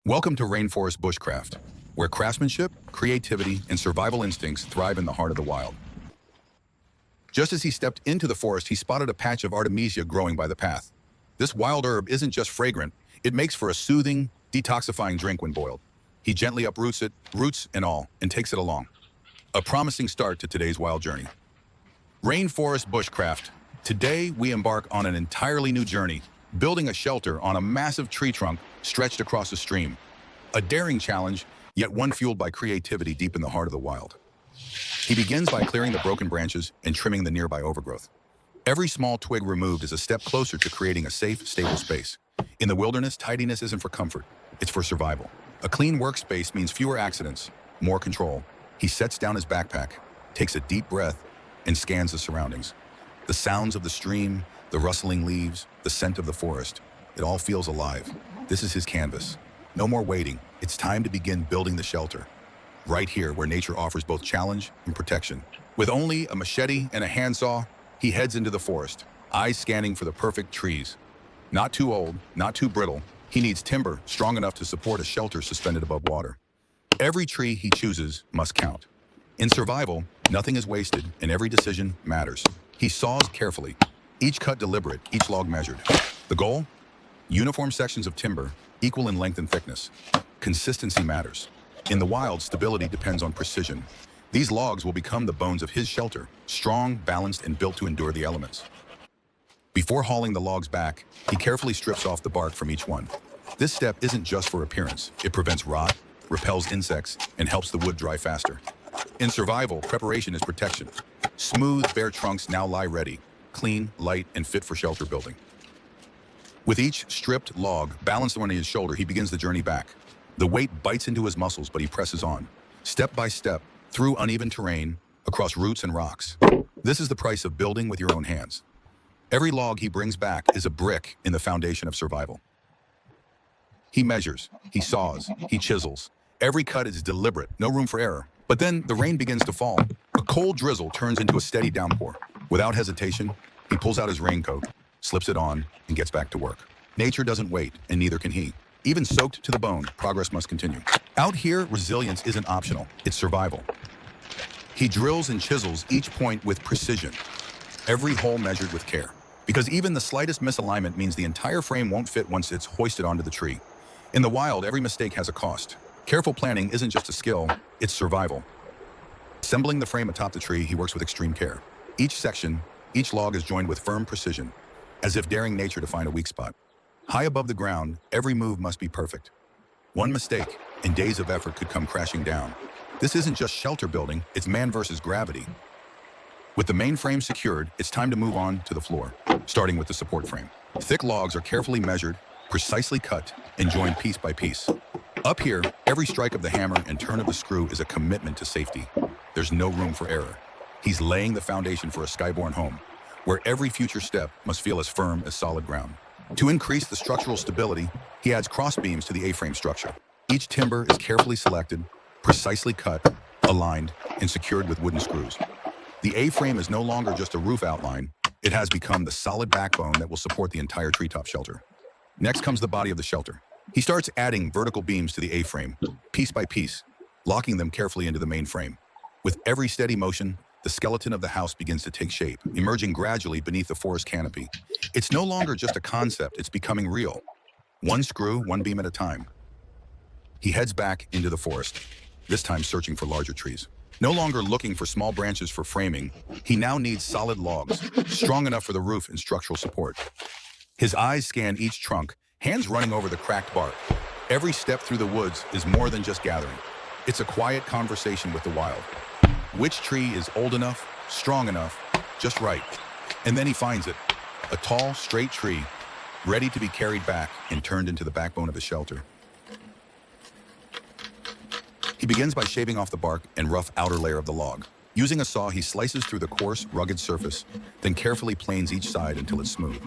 Welcome to Rainforest Bushcraft, where craftsmanship, creativity, and survival instincts thrive in the heart of the wild. Just as he stepped into the forest, he spotted a patch of artemisia growing by the path. This wild herb isn't just fragrant, it makes for a soothing, detoxifying drink when boiled. He gently uproots it, roots and all, and takes it along. A promising start to today's wild journey. Rainforest Bushcraft. Today, we embark on an entirely new journey, building a shelter on a massive tree trunk stretched across a stream. A daring challenge, yet one fueled by creativity deep in the heart of the wild. He begins by clearing the broken branches and trimming the nearby overgrowth. Every small twig removed is a step closer to creating a safe, stable space. In the wilderness, tidiness isn't for comfort, it's for survival. A clean workspace means fewer accidents, more control. He sets down his backpack, takes a deep breath, and scans the surroundings. The sounds of the stream, the rustling leaves, the scent of the forest, it all feels alive. This is his canvas. No more waiting. It's time to begin building the shelter. Right here, where nature offers both challenge and protection. With only a machete and a handsaw, he heads into the forest, eyes scanning for the perfect trees. Not too old, not too brittle. He needs timber strong enough to support a shelter suspended above water. Every tree he chooses must count. In survival, nothing is wasted and every decision matters. He saws carefully, each cut deliberate, each log measured. The goal? Uniform sections of timber, equal in length and thickness. Consistency matters. In the wild, stability depends on precision. These logs will become the bones of his shelter, strong, balanced, and built to endure the elements. Before hauling the logs back, he carefully strips off the bark from each one. This step isn't just for appearance. It prevents rot, repels insects, and helps the wood dry faster. In survival, preparation is protection. Smooth, bare trunks now lie ready, clean, light, and fit for shelter building. With each stripped log balanced on his shoulder, he begins the journey back. The weight bites into his muscles, but he presses on, step by step, through uneven terrain, across roots and rocks. This is the price of building with your own hands. Every log he brings back is a brick in the foundation of survival. He measures, he saws, he chisels. Every cut is deliberate, no room for error. But then the rain begins to fall. A cold drizzle turns into a steady downpour. Without hesitation, he pulls out his raincoat, slips it on, and gets back to work. Nature doesn't wait, and neither can he. Even soaked to the bone, progress must continue. Out here, resilience isn't optional, it's survival. He drills and chisels each point with precision, every hole measured with care. Because even the slightest misalignment means the entire frame won't fit once it's hoisted onto the tree. In the wild, every mistake has a cost. Careful planning isn't just a skill, it's survival. Assembling the frame atop the tree, he works with extreme care. Each section, each log is joined with firm precision, as if daring nature to find a weak spot. High above the ground, every move must be perfect. One mistake, and days of effort could come crashing down. This isn't just shelter building, it's man versus gravity. With the main frame secured, it's time to move on to the floor, starting with the support frame. Thick logs are carefully measured, precisely cut, and joined piece by piece. Up here, every strike of the hammer and turn of the screw is a commitment to safety. There's no room for error. He's laying the foundation for a skyborne home, where every future step must feel as firm as solid ground. To increase the structural stability, he adds cross beams to the A-frame structure. Each timber is carefully selected, precisely cut, aligned, and secured with wooden screws. The A-frame is no longer just a roof outline, it has become the solid backbone that will support the entire treetop shelter. Next comes the body of the shelter. He starts adding vertical beams to the A-frame, piece by piece, locking them carefully into the main frame. With every steady motion, the skeleton of the house begins to take shape, emerging gradually beneath the forest canopy. It's no longer just a concept, it's becoming real. One screw, one beam at a time. He heads back into the forest, this time searching for larger trees. No longer looking for small branches for framing, he now needs solid logs, strong enough for the roof and structural support. His eyes scan each trunk, hands running over the cracked bark. Every step through the woods is more than just gathering. It's a quiet conversation with the wild. Which tree is old enough, strong enough, just right? And then he finds it, a tall, straight tree, ready to be carried back and turned into the backbone of his shelter. He begins by shaving off the bark and rough outer layer of the log. Using a saw, he slices through the coarse, rugged surface, then carefully planes each side until it's smooth.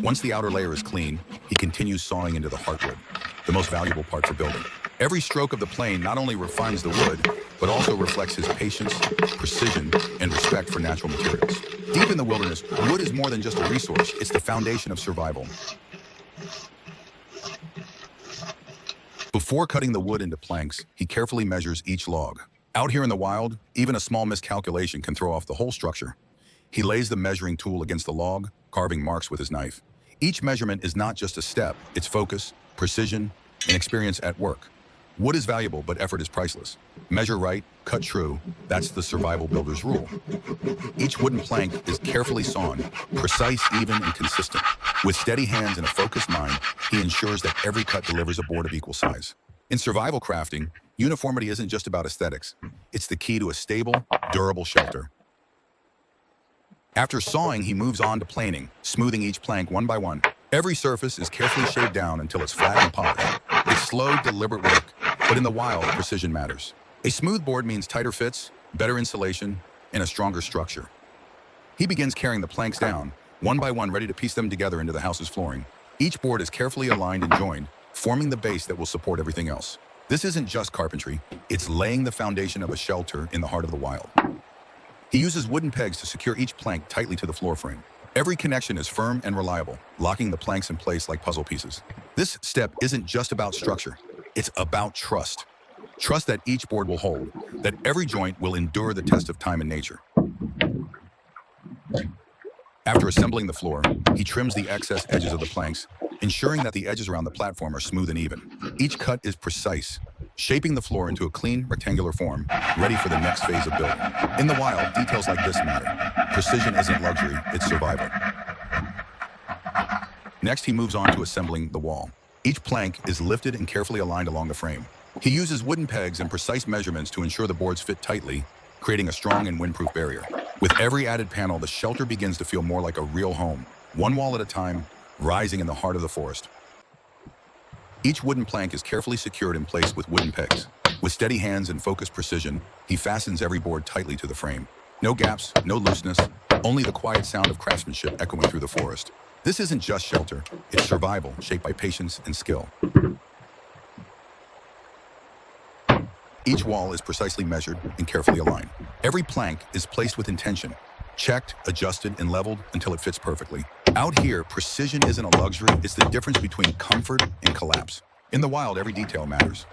Once the outer layer is clean, he continues sawing into the heartwood, the most valuable part for building. Every stroke of the plane not only refines the wood, but also reflects his patience, precision, and respect for natural materials. Deep in the wilderness, wood is more than just a resource, it's the foundation of survival. Before cutting the wood into planks, he carefully measures each log. Out here in the wild, even a small miscalculation can throw off the whole structure. He lays the measuring tool against the log, carving marks with his knife. Each measurement is not just a step, it's focus, precision, and experience at work. Wood is valuable, but effort is priceless. Measure right, cut true, that's the survival builder's rule. Each wooden plank is carefully sawn, precise, even, and consistent. With steady hands and a focused mind, he ensures that every cut delivers a board of equal size. In survival crafting, uniformity isn't just about aesthetics. It's the key to a stable, durable shelter. After sawing, he moves on to planing, smoothing each plank one by one. Every surface is carefully shaved down until it's flat and polished. It's slow, deliberate work, but in the wild, precision matters. A smooth board means tighter fits, better insulation, and a stronger structure. He begins carrying the planks down, one by one, ready to piece them together into the house's flooring. Each board is carefully aligned and joined, forming the base that will support everything else. This isn't just carpentry, it's laying the foundation of a shelter in the heart of the wild. He uses wooden pegs to secure each plank tightly to the floor frame. Every connection is firm and reliable, locking the planks in place like puzzle pieces. This step isn't just about structure, it's about trust. Trust that each board will hold, that every joint will endure the test of time and nature. After assembling the floor, he trims the excess edges of the planks, ensuring that the edges around the platform are smooth and even. Each cut is precise, shaping the floor into a clean, rectangular form, ready for the next phase of building. In the wild, details like this matter. Precision isn't luxury, it's survival. Next, he moves on to assembling the wall. Each plank is lifted and carefully aligned along the frame. He uses wooden pegs and precise measurements to ensure the boards fit tightly, creating a strong and windproof barrier. With every added panel, the shelter begins to feel more like a real home, one wall at a time, rising in the heart of the forest. Each wooden plank is carefully secured in place with wooden pegs. With steady hands and focused precision, he fastens every board tightly to the frame. No gaps, no looseness, only the quiet sound of craftsmanship echoing through the forest. This isn't just shelter, it's survival shaped by patience and skill. Each wall is precisely measured and carefully aligned. Every plank is placed with intention, checked, adjusted, and leveled until it fits perfectly. Out here, precision isn't a luxury, it's the difference between comfort and collapse. In the wild, every detail matters.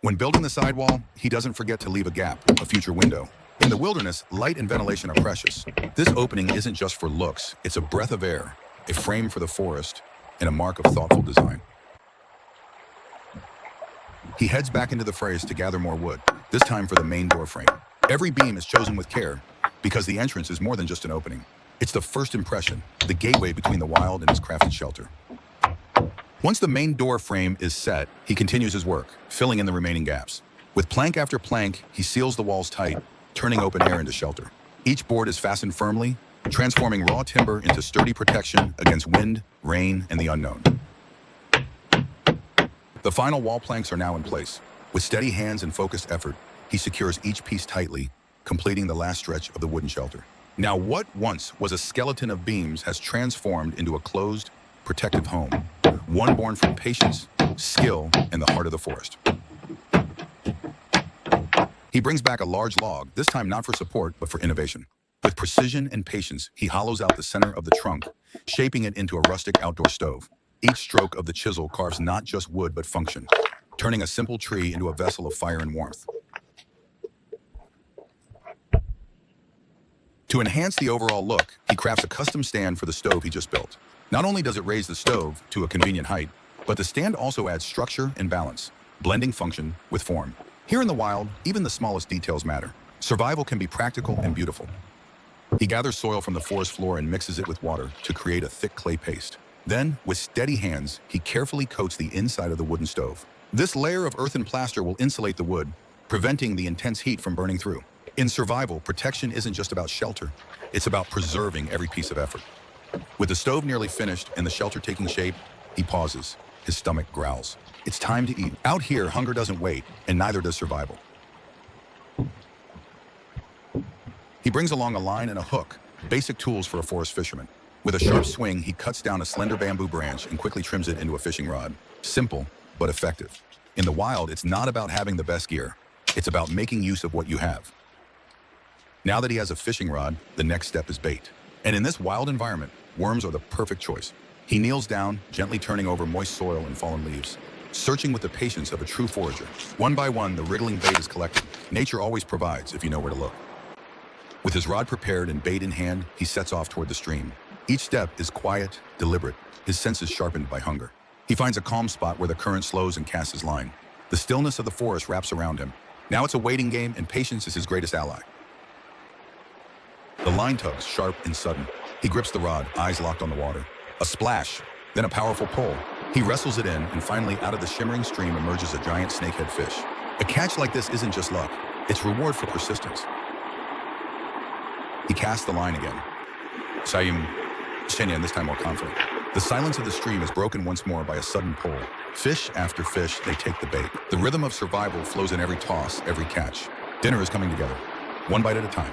When building the sidewall, he doesn't forget to leave a gap, a future window. In the wilderness, light and ventilation are precious. This opening isn't just for looks, it's a breath of air, a frame for the forest, and a mark of thoughtful design. He heads back into the frays to gather more wood, this time for the main door frame. Every beam is chosen with care, because the entrance is more than just an opening. It's the first impression, the gateway between the wild and his crafted shelter. Once the main door frame is set, he continues his work, filling in the remaining gaps. With plank after plank, he seals the walls tight, turning open air into shelter. Each board is fastened firmly, transforming raw timber into sturdy protection against wind, rain, and the unknown. The final wall planks are now in place. With steady hands and focused effort, he secures each piece tightly, completing the last stretch of the wooden shelter. Now, what once was a skeleton of beams has transformed into a closed, protective home, one born from patience, skill, and the heart of the forest. He brings back a large log, this time not for support, but for innovation. With precision and patience, he hollows out the center of the trunk, shaping it into a rustic outdoor stove. Each stroke of the chisel carves not just wood, but function, turning a simple tree into a vessel of fire and warmth. To enhance the overall look, he crafts a custom stand for the stove he just built. Not only does it raise the stove to a convenient height, but the stand also adds structure and balance, blending function with form. Here in the wild, even the smallest details matter. Survival can be practical and beautiful. He gathers soil from the forest floor and mixes it with water to create a thick clay paste. Then, with steady hands, he carefully coats the inside of the wooden stove. This layer of earth and plaster will insulate the wood, preventing the intense heat from burning through. In survival, protection isn't just about shelter, it's about preserving every piece of effort. With the stove nearly finished and the shelter taking shape, he pauses. His stomach growls. It's time to eat. Out here, hunger doesn't wait, and neither does survival. He brings along a line and a hook, basic tools for a forest fisherman. With a sharp swing, he cuts down a slender bamboo branch and quickly trims it into a fishing rod. Simple, but effective. In the wild, it's not about having the best gear. It's about making use of what you have. Now that he has a fishing rod, the next step is bait. And in this wild environment, worms are the perfect choice. He kneels down, gently turning over moist soil and fallen leaves. searching with the patience of a true forager. One by one, the wriggling bait is collected. Nature always provides if you know where to look. With his rod prepared and bait in hand, he sets off toward the stream. Each step is quiet, deliberate, his senses sharpened by hunger. He finds a calm spot where the current slows and casts his line. The stillness of the forest wraps around him. Now it's a waiting game, and patience is his greatest ally. The line tugs, sharp and sudden. He grips the rod, eyes locked on the water. A splash, then a powerful pull. He wrestles it in, and finally, out of the shimmering stream emerges a giant snakehead fish. A catch like this isn't just luck. It's reward for persistence. He casts the line again. Sayum, Shenya, and this time more confident. The silence of the stream is broken once more by a sudden pull. Fish after fish, they take the bait. The rhythm of survival flows in every toss, every catch. Dinner is coming together, one bite at a time.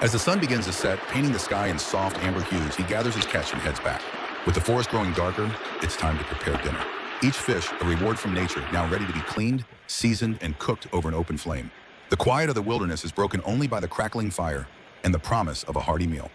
As the sun begins to set, painting the sky in soft amber hues, he gathers his catch and heads back. With the forest growing darker, it's time to prepare dinner. Each fish, a reward from nature, now ready to be cleaned, seasoned, and cooked over an open flame. The quiet of the wilderness is broken only by the crackling fire and the promise of a hearty meal.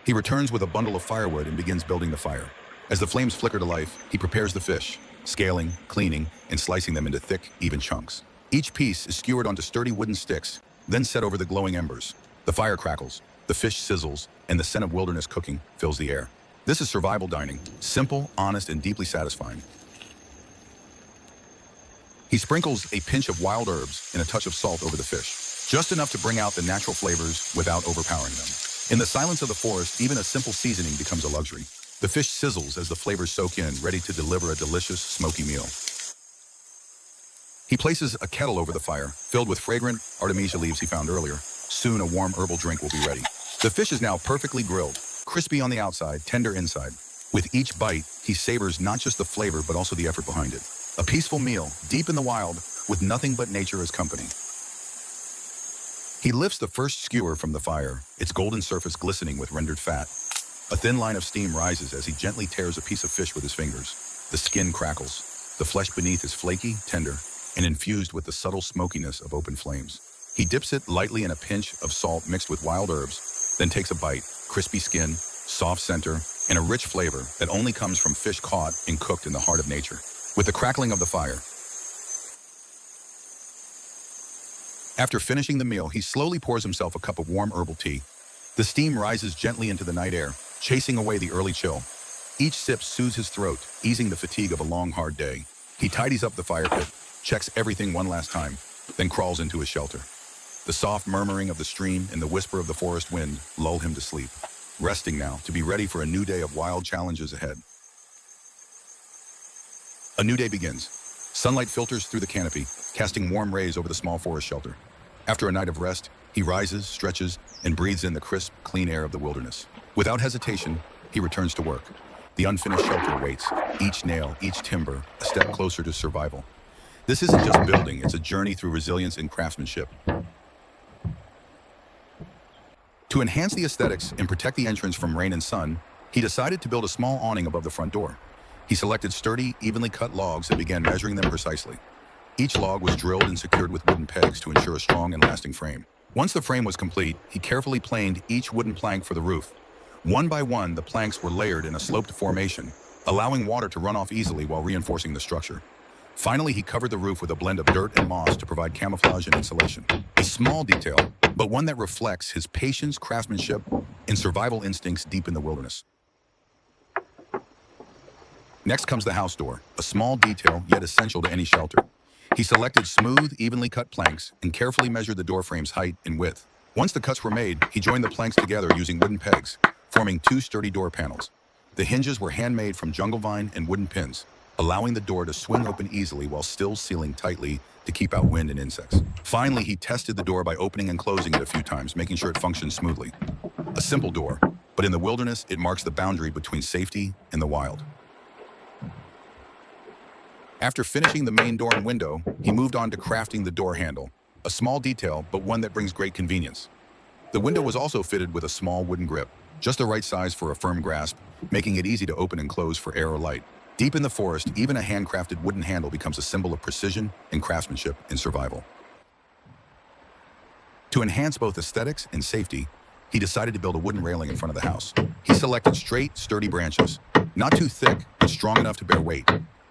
He returns with a bundle of firewood and begins building the fire. As the flames flicker to life, he prepares the fish, scaling, cleaning, and slicing them into thick, even chunks. Each piece is skewered onto sturdy wooden sticks, then set over the glowing embers. The fire crackles, the fish sizzles, and the scent of wilderness cooking fills the air. This is survival dining, simple, honest, and deeply satisfying. He sprinkles a pinch of wild herbs and a touch of salt over the fish, just enough to bring out the natural flavors without overpowering them. In the silence of the forest, even a simple seasoning becomes a luxury. The fish sizzles as the flavors soak in, ready to deliver a delicious, smoky meal. He places a kettle over the fire, filled with fragrant artemisia leaves he found earlier. Soon, a warm herbal drink will be ready. The fish is now perfectly grilled, crispy on the outside, tender inside. With each bite, he savors not just the flavor, but also the effort behind it. A peaceful meal, deep in the wild, with nothing but nature as company. He lifts the first skewer from the fire, its golden surface glistening with rendered fat. A thin line of steam rises as he gently tears a piece of fish with his fingers. The skin crackles. The flesh beneath is flaky, tender, and infused with the subtle smokiness of open flames. He dips it lightly in a pinch of salt mixed with wild herbs, then takes a bite. Crispy skin, soft center, and a rich flavor that only comes from fish caught and cooked in the heart of nature. With the crackling of the fire. After finishing the meal, he slowly pours himself a cup of warm herbal tea. The steam rises gently into the night air, chasing away the early chill. Each sip soothes his throat, easing the fatigue of a long, hard day. He tidies up the fire pit, checks everything one last time, then crawls into his shelter. The soft murmuring of the stream and the whisper of the forest wind lull him to sleep, resting now to be ready for a new day of wild challenges ahead. A new day begins. Sunlight filters through the canopy, casting warm rays over the small forest shelter. After a night of rest, he rises, stretches, and breathes in the crisp, clean air of the wilderness. Without hesitation, he returns to work. The unfinished shelter waits, each nail, each timber, a step closer to survival. This isn't just building, it's a journey through resilience and craftsmanship. To enhance the aesthetics and protect the entrance from rain and sun, he decided to build a small awning above the front door. He selected sturdy, evenly cut logs and began measuring them precisely. Each log was drilled and secured with wooden pegs to ensure a strong and lasting frame. Once the frame was complete, he carefully planed each wooden plank for the roof. One by one, the planks were layered in a sloped formation, allowing water to run off easily while reinforcing the structure. Finally, he covered the roof with a blend of dirt and moss to provide camouflage and insulation. A small detail, but one that reflects his patience, craftsmanship, and survival instincts deep in the wilderness. Next comes the house door, a small detail yet essential to any shelter. He selected smooth, evenly cut planks and carefully measured the door frame's height and width. Once the cuts were made, he joined the planks together using wooden pegs, forming two sturdy door panels. The hinges were handmade from jungle vine and wooden pins, allowing the door to swing open easily while still sealing tightly to keep out wind and insects. Finally, he tested the door by opening and closing it a few times, making sure it functioned smoothly. A simple door, but in the wilderness, it marks the boundary between safety and the wild. After finishing the main door and window, he moved on to crafting the door handle, a small detail, but one that brings great convenience. The window was also fitted with a small wooden grip, just the right size for a firm grasp, making it easy to open and close for air or light. Deep in the forest, even a handcrafted wooden handle becomes a symbol of precision and craftsmanship in survival. To enhance both aesthetics and safety, he decided to build a wooden railing in front of the house. He selected straight, sturdy branches, not too thick, but strong enough to bear weight.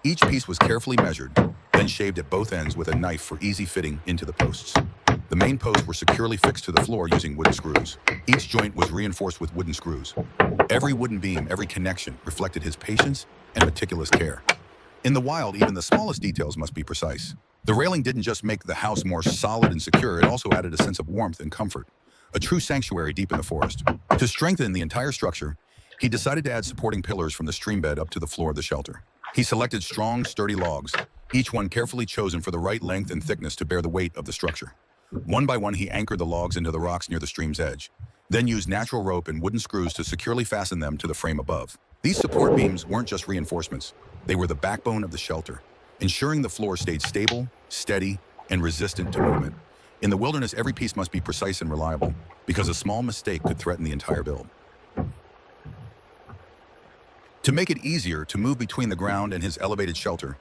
Each piece was carefully measured, then shaved at both ends with a knife for easy fitting into the posts. The main posts were securely fixed to the floor using wooden screws. Each joint was reinforced with wooden screws. Every wooden beam, every connection reflected his patience and meticulous care. In the wild, even the smallest details must be precise. The railing didn't just make the house more solid and secure, it also added a sense of warmth and comfort. A true sanctuary deep in the forest. To strengthen the entire structure, he decided to add supporting pillars from the stream bed up to the floor of the shelter. He selected strong, sturdy logs, each one carefully chosen for the right length and thickness to bear the weight of the structure. One by one, he anchored the logs into the rocks near the stream's edge, then used natural rope and wooden screws to securely fasten them to the frame above. These support beams weren't just reinforcements, they were the backbone of the shelter, ensuring the floor stayed stable, steady, and resistant to movement. In the wilderness, every piece must be precise and reliable, because a small mistake could threaten the entire build. To make it easier to move between the ground and his elevated shelter,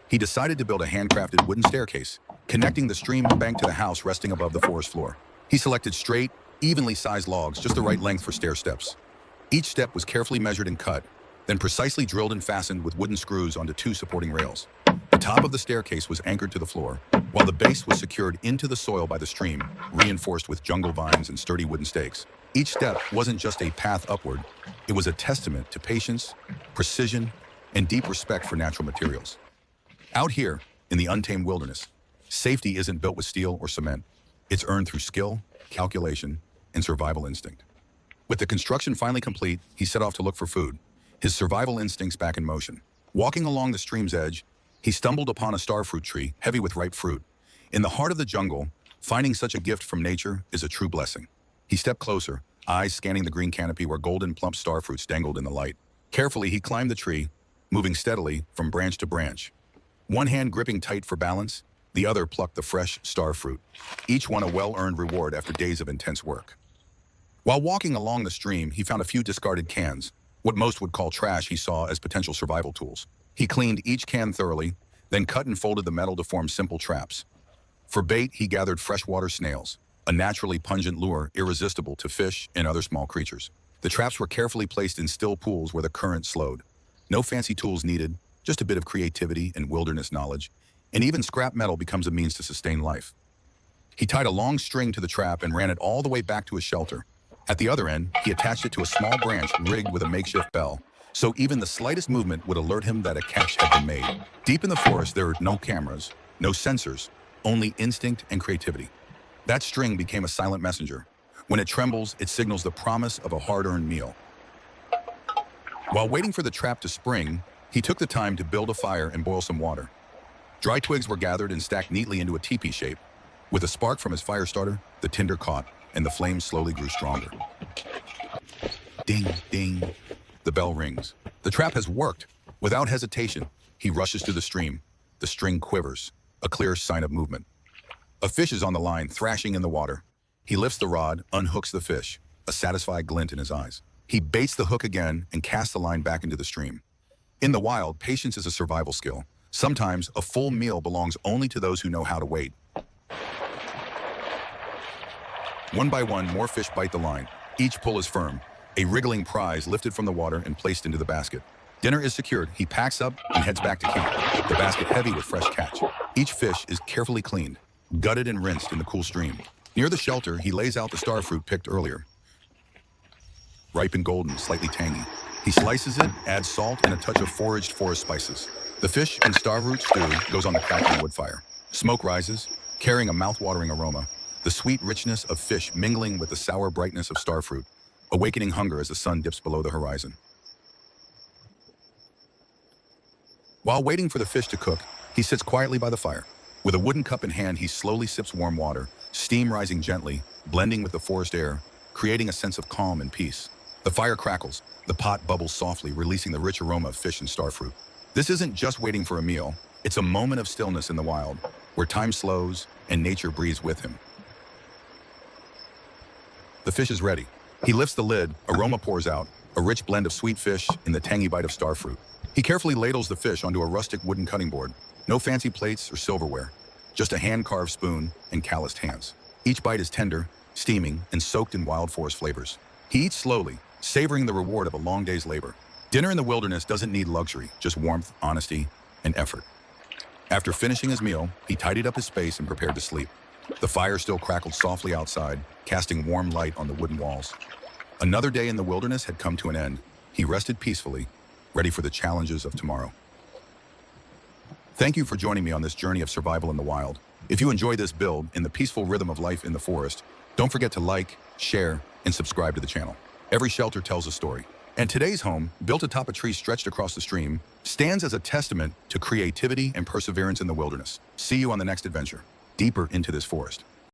he decided to build a handcrafted wooden staircase, connecting the stream bank to the house resting above the forest floor. He selected straight, evenly sized logs, just the right length for stair steps. Each step was carefully measured and cut, then precisely drilled and fastened with wooden screws onto two supporting rails. The top of the staircase was anchored to the floor, while the base was secured into the soil by the stream, reinforced with jungle vines and sturdy wooden stakes. Each step wasn't just a path upward, it was a testament to patience, precision, and deep respect for natural materials. Out here, in the untamed wilderness, safety isn't built with steel or cement. It's earned through skill, calculation, and survival instinct. With the construction finally complete, he set off to look for food, his survival instincts back in motion. Walking along the stream's edge, he stumbled upon a starfruit tree, heavy with ripe fruit. In the heart of the jungle, finding such a gift from nature is a true blessing. He stepped closer, eyes scanning the green canopy where golden plump starfruits dangled in the light. Carefully, he climbed the tree, moving steadily from branch to branch. One hand gripping tight for balance, the other plucked the fresh starfruit, each one a well-earned reward after days of intense work. While walking along the stream, he found a few discarded cans. What most would call trash he saw as potential survival tools. He cleaned each can thoroughly, then cut and folded the metal to form simple traps. For bait, he gathered freshwater snails, a naturally pungent lure irresistible to fish and other small creatures. The traps were carefully placed in still pools where the current slowed. No fancy tools needed, just a bit of creativity and wilderness knowledge, and even scrap metal becomes a means to sustain life. He tied a long string to the trap and ran it all the way back to his shelter. At the other end, he attached it to a small branch rigged with a makeshift bell, so even the slightest movement would alert him that a catch had been made. Deep in the forest, there were no cameras, no sensors, only instinct and creativity. That string became a silent messenger. When it trembles, it signals the promise of a hard-earned meal. While waiting for the trap to spring, he took the time to build a fire and boil some water. Dry twigs were gathered and stacked neatly into a teepee shape. With a spark from his fire starter, the tinder caught, and the flames slowly grew stronger. Ding, ding. The bell rings. The trap has worked. Without hesitation, he rushes to the stream. The string quivers, a clear sign of movement. A fish is on the line, thrashing in the water. He lifts the rod, unhooks the fish, a satisfied glint in his eyes. He baits the hook again and casts the line back into the stream. In the wild, patience is a survival skill. Sometimes, a full meal belongs only to those who know how to wait. One by one, more fish bite the line. Each pull is firm, a wriggling prize lifted from the water and placed into the basket. Dinner is secured. He packs up and heads back to camp, the basket heavy with fresh catch. Each fish is carefully cleaned, gutted and rinsed in the cool stream. Near the shelter, he lays out the starfruit picked earlier. Ripe and golden, slightly tangy. He slices it, adds salt, and a touch of foraged forest spices. The fish and starfruit stew goes on the crackling wood fire. Smoke rises, carrying a mouth-watering aroma, the sweet richness of fish mingling with the sour brightness of starfruit, awakening hunger as the sun dips below the horizon. While waiting for the fish to cook, he sits quietly by the fire. With a wooden cup in hand, he slowly sips warm water, steam rising gently, blending with the forest air, creating a sense of calm and peace. The fire crackles, the pot bubbles softly, releasing the rich aroma of fish and starfruit. This isn't just waiting for a meal, it's a moment of stillness in the wild, where time slows and nature breathes with him. The fish is ready. He lifts the lid, aroma pours out, a rich blend of sweet fish and the tangy bite of starfruit. He carefully ladles the fish onto a rustic wooden cutting board. No fancy plates or silverware, just a hand-carved spoon and calloused hands. Each bite is tender, steaming, and soaked in wild forest flavors. He eats slowly, savoring the reward of a long day's labor. Dinner in the wilderness doesn't need luxury, just warmth, honesty, and effort. After finishing his meal, he tidied up his space and prepared to sleep. The fire still crackled softly outside, casting warm light on the wooden walls. Another day in the wilderness had come to an end. He rested peacefully, ready for the challenges of tomorrow. Thank you for joining me on this journey of survival in the wild. If you enjoy this build in the peaceful rhythm of life in the forest, don't forget to like, share, and subscribe to the channel. Every shelter tells a story. And today's home, built atop a tree stretched across the stream, stands as a testament to creativity and perseverance in the wilderness. See you on the next adventure, deeper into this forest.